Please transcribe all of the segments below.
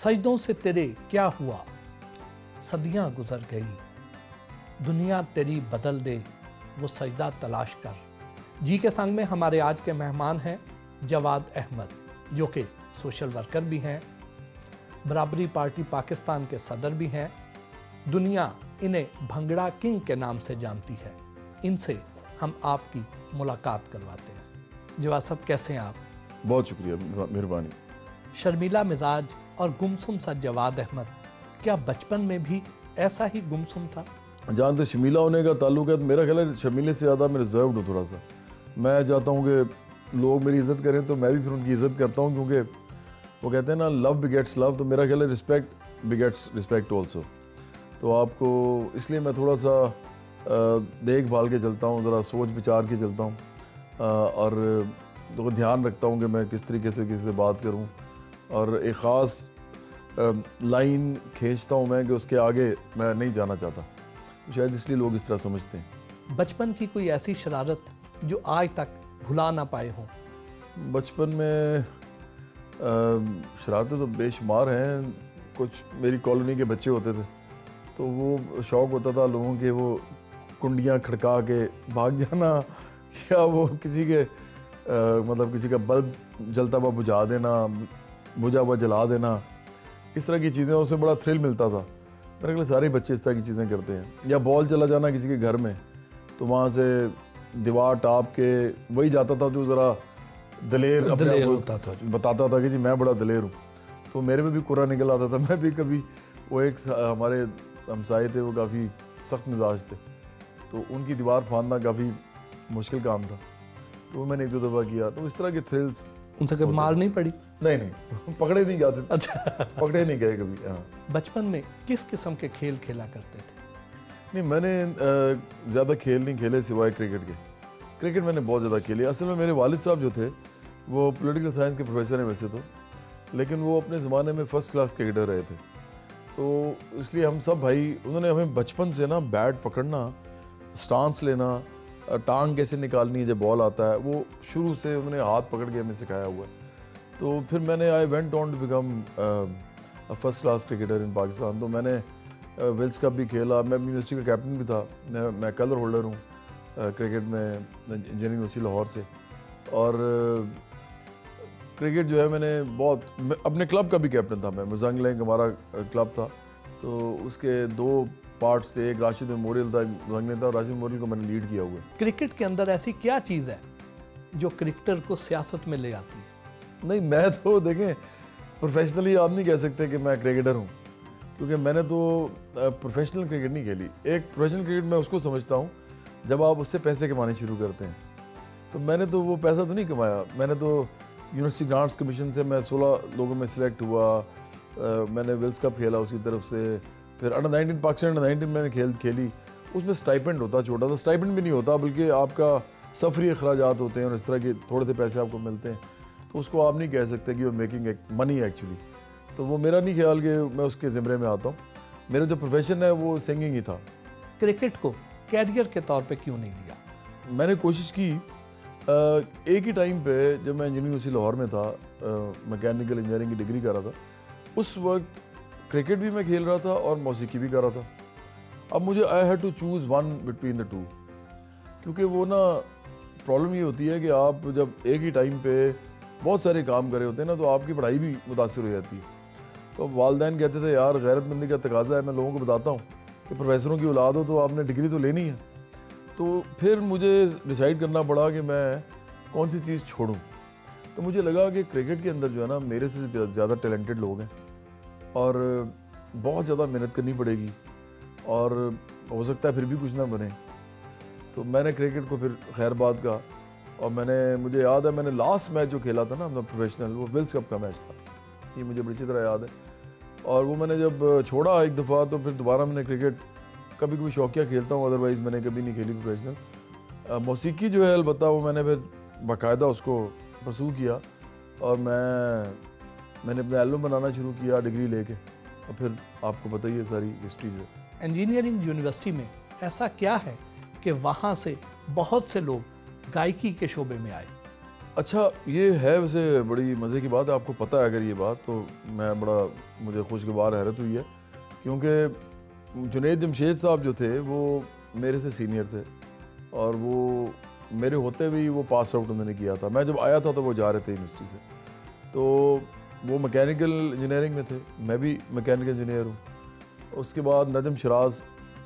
सजदों से तेरे क्या हुआ, सदियां गुजर गई, दुनिया तेरी बदल दे वो सजदा तलाश कर। जी के संग में हमारे आज के मेहमान हैं जवाद अहमद, जो कि सोशल वर्कर भी हैं, बराबरी पार्टी पाकिस्तान के सदर भी हैं। दुनिया इन्हें भंगड़ा किंग के नाम से जानती है। इनसे हम आपकी मुलाकात करवाते हैं। जवाद साहब, कैसे हैं आप? बहुत शुक्रिया, मेहरबानी। शर्मीला मिजाज और गुमसुम सा जवाद अहमद, क्या बचपन में भी ऐसा ही गुमसुम था? जहाँ तक शर्मीला होने का ताल्लुक है तो मेरा ख्याल है शर्मीले से ज़्यादा मैं रिजर्व्ड हूँ थोड़ा सा। मैं चाहता हूँ कि लोग मेरी इज़्ज़त करें तो मैं भी फिर उनकी इज़्ज़त करता हूँ, क्योंकि वो कहते हैं ना, लव बिगेट्स लव। तो मेरा ख्याल है रिस्पेक्ट बिगेट्स रिस्पेक्ट ऑल्सो। तो आपको इसलिए मैं थोड़ा सा देखभाल के चलता हूँ, ज़रा सोच विचार के चलता हूँ, और तो ध्यान रखता हूँ कि मैं किस तरीके से किसी से बात करूँ, और एक ख़ास लाइन खींचता हूँ मैं कि उसके आगे मैं नहीं जाना चाहता। शायद इसलिए लोग इस तरह समझते हैं। बचपन की कोई ऐसी शरारत जो आज तक भुला ना पाए हों? बचपन में शरारतें तो बेशुमार हैं। कुछ मेरी कॉलोनी के बच्चे होते थे तो वो शौक़ होता था लोगों के, वो कुंडियाँ खड़का के भाग जाना, या वो किसी के मतलब किसी का बल्ब जलता हुआ बुझा देना, बुझा हुआ जला देना, इस तरह की चीज़ें। उसमें बड़ा थ्रिल मिलता था। मेरे ख्याल सारे बच्चे इस तरह की चीज़ें करते हैं। या बॉल चला जाना किसी के घर में तो वहाँ से दीवार टाप के वही जाता था जो ज़रा दलेर होता था, बताता था कि जी मैं बड़ा दलेर हूँ। तो मेरे में भी कुरा निकल आता था। मैं भी कभी, वो एक हमारे हमसाए थे, वो काफ़ी सख्त मिजाज थे, तो उनकी दीवार फांदना काफ़ी मुश्किल काम था। तो वो मैंने एक दो दफ़ा किया। तो इस तरह के थ्रिल्स। उनसे कभी मार नहीं पड़ी? नहीं पकड़े नहीं जाते। अच्छा, पकड़े नहीं गए कभी। हाँ। बचपन में किस किस्म के खेल खेला करते थे? नहीं, मैंने ज़्यादा खेल नहीं खेले सिवाय क्रिकेट के। क्रिकेट मैंने बहुत ज़्यादा खेली। असल में मेरे वालिद साहब जो थे वो पॉलिटिकल साइंस के प्रोफेसर हैं वैसे तो, लेकिन वो अपने ज़माने में फ़र्स्ट क्लास क्रिकेटर रहे थे। तो इसलिए हम सब भाई, उन्होंने हमें बचपन से ना बैट पकड़ना, स्टांस लेना, टांग कैसे निकालनी है जब बॉल आता है, वो शुरू से उन्होंने हाथ पकड़ के हमें सिखाया हुआ है। तो फिर मैंने I went on to become first class cricketer in Pakistan. तो मैंने विल्स कप भी खेला, मैं यूनिवर्सिटी का कैप्टन भी था, मैं कलर होल्डर हूँ क्रिकेट में इंजीनियरिंग यूनिवर्सिटी लाहौर से। और क्रिकेट जो है मैंने बहुत, अपने क्लब का भी कैप्टन था मैं। मुजंग लैंग हमारा क्लब था, तो उसके दो पार्ट से एक राशिद मेमोरियल था, मुजंग था, राशिद मेमोरियल को मैंने लीड किया हुआ है। क्रिकेट के अंदर ऐसी क्या चीज़ है जो क्रिकेटर को सियासत में ले आती है? नहीं, मैं तो देखें प्रोफेशनली आप नहीं कह सकते कि मैं क्रिकेटर हूँ, क्योंकि मैंने तो प्रोफेशनल क्रिकेट नहीं खेली। एक प्रोफेशनल क्रिकेट मैं उसको समझता हूँ जब आप उससे पैसे कमाने शुरू करते हैं। तो मैंने तो वो पैसा तो नहीं कमाया। मैंने तो यूनिवर्सिटी ग्रांट्स कमीशन से मैं 16 लोगों में सिलेक्ट हुआ। मैंने विल्स कप खेला उसकी तरफ से। फिर अंडर 19 पाकिस्तान अंडर 19 मैंने खेली। उसमें स्टाइपेंड होता, छोटा सा स्टाइपेंड भी नहीं होता, बल्कि आपका सफरी अखराजात होते हैं और इस तरह के थोड़े से पैसे आपको मिलते हैं। तो उसको आप नहीं कह सकते कि वो मेकिंग मनी एक्चुअली। तो वो मेरा नहीं ख्याल कि मैं उसके ज़िम्मे में आता हूँ। मेरा जो प्रोफेशन है वो सिंगिंग ही था। क्रिकेट को कैरियर के तौर पे क्यों नहीं लिया? मैंने कोशिश की। एक ही टाइम पे जब मैं इंजीनियरिंग यूनिवर्सिटी लाहौर में था, मैकेनिकल इंजीनियरिंग की डिग्री कर रहा था, उस वक्त क्रिकेट भी मैं खेल रहा था और मौसीकी भी कर रहा था। अब मुझे I had to choose one between the two, क्योंकि वो ना प्रॉब्लम ये होती है कि आप जब एक ही टाइम पे बहुत सारे काम कर रहे होते हैं ना, तो आपकी पढ़ाई भी मुतासर हो जाती है। तो वालिदैन कहते थे यार गैरतमंदी का तकाजा है। मैं लोगों को बताता हूँ कि प्रोफेसरों की औलाद हो तो आपने डिग्री तो लेनी है। तो फिर मुझे डिसाइड करना पड़ा कि मैं कौन सी चीज़ छोड़ूं। तो मुझे लगा कि क्रिकेट के अंदर जो है ना, मेरे से ज़्यादा टैलेंटेड लोग हैं और बहुत ज़्यादा मेहनत करनी पड़ेगी और हो सकता है फिर भी कुछ ना बने। तो मैंने क्रिकेट को फिर खैर बात का, और मुझे याद है मैंने लास्ट मैच जो खेला था ना अपना प्रोफेशनल, वो विल्स कप का मैच था। ये मुझे बड़ी अच्छी तरह याद है। और वो मैंने जब छोड़ा एक दफ़ा, तो फिर दोबारा मैंने क्रिकेट कभी कभी शौकिया खेलता हूँ, अदरवाइज़ मैंने कभी नहीं खेली प्रोफेशनल। मौसीकी जो है अलबत्ता वो मैंने फिर बाकायदा उसको परसू किया, और मैंने अपना एल्बम बनाना शुरू किया डिग्री लेके। और फिर आपको पता ही है सारी हिस्ट्री जो। इंजीनियरिंग यूनिवर्सिटी में ऐसा क्या है कि वहाँ से बहुत से लोग गायकी के शोबे में आए? अच्छा, ये है वैसे बड़ी मज़े की बात है। आपको पता है अगर ये बात, तो मैं बड़ा मुझे खुशगवार हैरत हुई है, क्योंकि जुनैद जमशेद साहब जो थे वो मेरे से सीनियर थे और वो मेरे होते हुए वो पास आउट उन्होंने किया था। मैं जब आया था तो वो जा रहे थे यूनिवर्सिटी से, तो वो मैकेनिकल इंजीनियरिंग में थे, मैं भी मैकेनिकल इंजीनियर हूँ। उसके बाद नजम शराज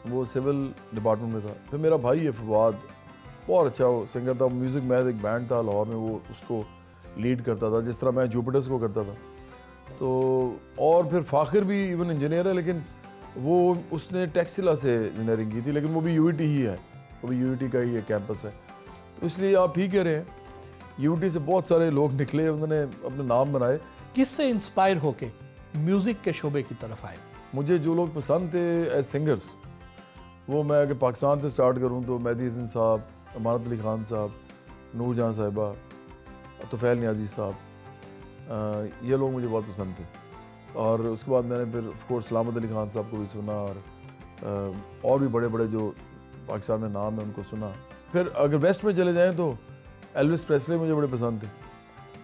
वो सिविल डिपार्टमेंट में था। फिर मेरा भाई है फवाद, बहुत अच्छा वो सिंगर था, म्यूज़िक मैथ एक बैंड था लाहौर में, वो उसको लीड करता था जिस तरह मैं जुपिटर्स को करता था। तो और फिर फ़ाखिर भी इवन इंजीनियर है, लेकिन वो उसने टेक्सटिला से इंजीनियरिंग की थी, लेकिन वो भी यूईटी ही है, वो भी यूईटी का ही एक कैंपस है। तो इसलिए आप ठीक कह रहे हैं, यूईटी से बहुत सारे लोग निकले, उन्होंने अपने नाम बनाए। किससे इंस्पायर होके म्यूज़िक के शोबे की तरफ आए? मुझे जो लोग पसंद थे एज सिंगर्स, वो मैं अगर पाकिस्तान से स्टार्ट करूँ तो मेहदी हसन साहब, अमानत अली खान साहब, नूर जहाँ साहिबा, तुफैल नियाज़ी साहब, ये लोग मुझे बहुत पसंद थे। और उसके बाद मैंने फिर ऑफ कोर्स सलामत अली खान साहब को भी सुना, और भी बड़े बड़े जो पाकिस्तान में नाम है उनको सुना। फिर अगर वेस्ट में चले जाएँ तो एल्विस प्रेस्ले मुझे बड़े पसंद थे,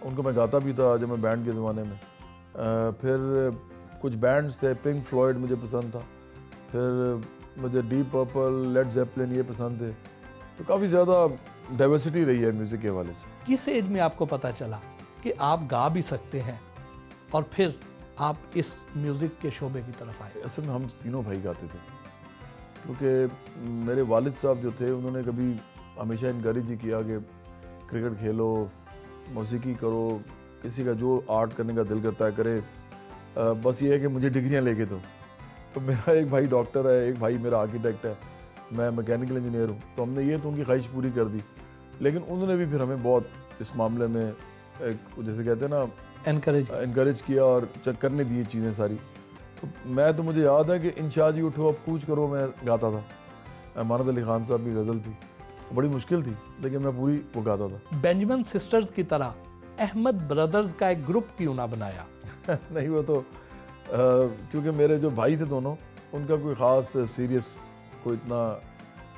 उनको मैं गाता भी था जब मैं बैंड के ज़माने में। फिर कुछ बैंड्स थे, पिंक फ्लॉयड मुझे पसंद था, फिर मुझे डीप पर्पल, लेड ज़ेपलिन ये पसंद थे। तो काफ़ी ज़्यादा डाइवर्सिटी रही है म्यूज़िक के हवाले से। किस एज में आपको पता चला कि आप गा भी सकते हैं और फिर आप इस म्यूज़िक के शोबे की तरफ आए? असल में हम तीनों भाई गाते थे, क्योंकि मेरे वालिद साहब जो थे उन्होंने कभी हमेशा इनकरेज ही किया कि क्रिकेट खेलो, मौसीकी करो, किसी का जो आर्ट करने का दिल करता है करे, बस ये है कि मुझे डिग्रियां लेके दो। तो मेरा एक भाई डॉक्टर है, एक भाई मेरा आर्किटेक्ट है, मैं मैकेनिकल इंजीनियर हूँ। तो हमने ये तो उनकी ख्वाहिश पूरी कर दी, लेकिन उन्होंने भी फिर हमें बहुत इस मामले में एक जैसे कहते हैं ना इनकरेज किया और करने दिए चीज़ें सारी। तो मुझे याद है कि इंशाअ जी उठो अब कूच करो मैं गाता था। अमानत अली खान साहब की गज़ल थी, बड़ी मुश्किल थी लेकिन मैं पूरी वो गाता था। बेंजामिन सिस्टर्स की तरह अहमद ब्रदर्स का एक ग्रुप क्यों ना बनाया? नहीं, वो तो क्योंकि मेरे जो भाई थे दोनों, उनका कोई ख़ास सीरियस कोई इतना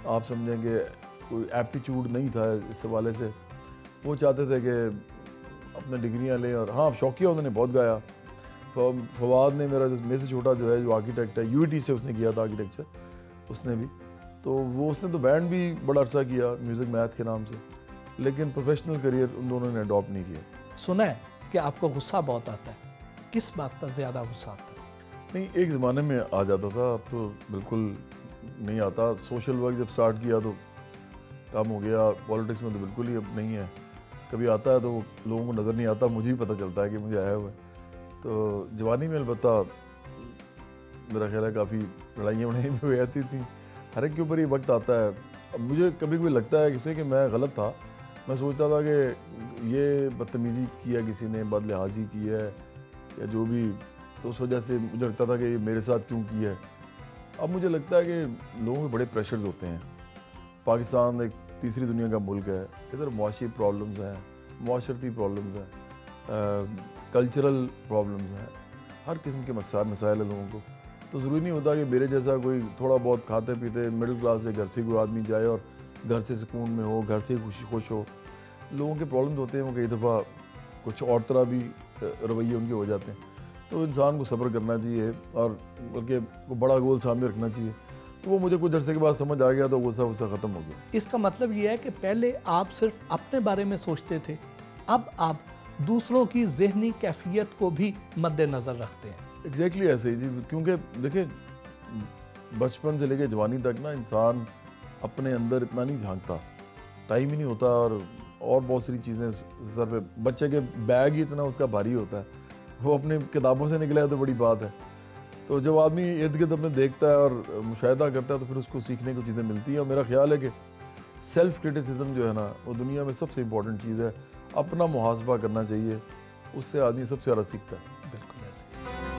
आप समझेंगे कोई एप्टीट्यूड नहीं था इस हवाले से। वो चाहते थे कि अपने डिग्रियां लें, और हाँ शौकिया उन्होंने बहुत गाया। फवाद ने मेरे से छोटा जो है, जो आर्किटेक्ट है, यूईटी से उसने किया था आर्किटेक्चर, उसने भी तो उसने तो बैंड भी बड़ा अरसा किया म्यूज़िक मैथ के नाम से, लेकिन प्रोफेशनल करियर उन दोनों ने अडॉप्ट नहीं किया। सुना है कि आपको गुस्सा बहुत आता है, किस बात पर ज़्यादा गुस्सा आता है? नहीं, एक ज़माने में आ जाता था, अब तो बिल्कुल नहीं आता। सोशल वर्क जब स्टार्ट किया तो कम हो गया, पॉलिटिक्स में तो बिल्कुल ही अब नहीं है। कभी आता है तो लोगों को नज़र नहीं आता, मुझे भी पता चलता है कि मुझे आया हुआ है। तो जवानी में अलबत्ता मेरा ख्याल है काफ़ी लड़ाइयाँ वड़ाइयाँ भी हुई आती थी, हर एक के ऊपर ये वक्त आता है। अब मुझे कभी कभी लगता है किसी कि मैं गलत था, मैं सोचता था कि ये बदतमीज़ी किया किसी ने, बदलिहाजी की है या जो भी, तो उस वजह से मुझे लगता था कि ये मेरे साथ क्यों किया है। अब मुझे लगता है कि लोगों में बड़े प्रेशर्स होते हैं। पाकिस्तान एक तीसरी दुनिया का मुल्क है, इधर मुआशी प्रॉब्लम्स हैं, माशरती प्रॉब्लम्स हैं, कल्चरल प्रॉब्लम्स हैं, हर किस्म के मसाइल है लोगों को। तो ज़रूरी नहीं होता कि मेरे जैसा कोई थोड़ा बहुत खाते पीते मिडिल क्लास से घर से कोई आदमी जाए और घर से सुकून में हो, घर से खुश हो। लोगों के प्रॉब्लम्स होते हैं, वो कई दफ़ा कुछ और तरह भी रवैये उनके हो जाते हैं। तो इंसान को सब्र करना चाहिए और बल्कि वो बड़ा गोल सामने रखना चाहिए। तो वो मुझे कुछ अरसे के बाद समझ आ गया, तो गुस्सा ख़त्म हो गया। इसका मतलब ये है कि पहले आप सिर्फ अपने बारे में सोचते थे, अब आप दूसरों की ज़हनी कैफियत को भी मद्देनज़र रखते हैं। एग्जैक्टली ऐसे ही जी, क्योंकि देखिए बचपन से लेकर जवानी तक ना इंसान अपने अंदर इतना नहीं झांकता, टाइम ही नहीं होता, और बहुत सारी चीज़ें सर पे, बच्चे के बैग ही इतना उसका भारी होता है, वो अपने किताबों से निकला है तो बड़ी बात है। तो जब आदमी इर्द गिर्द अपने देखता है और मुशाहिदा करता है तो फिर उसको सीखने को चीज़ें मिलती हैं। और मेरा ख्याल है कि सेल्फ़ क्रिटिसिज्म जो है ना, वो दुनिया में सबसे इम्पॉर्टेंट चीज़ है। अपना मुहासबा करना चाहिए, उससे आदमी सबसे ज़्यादा सीखता है।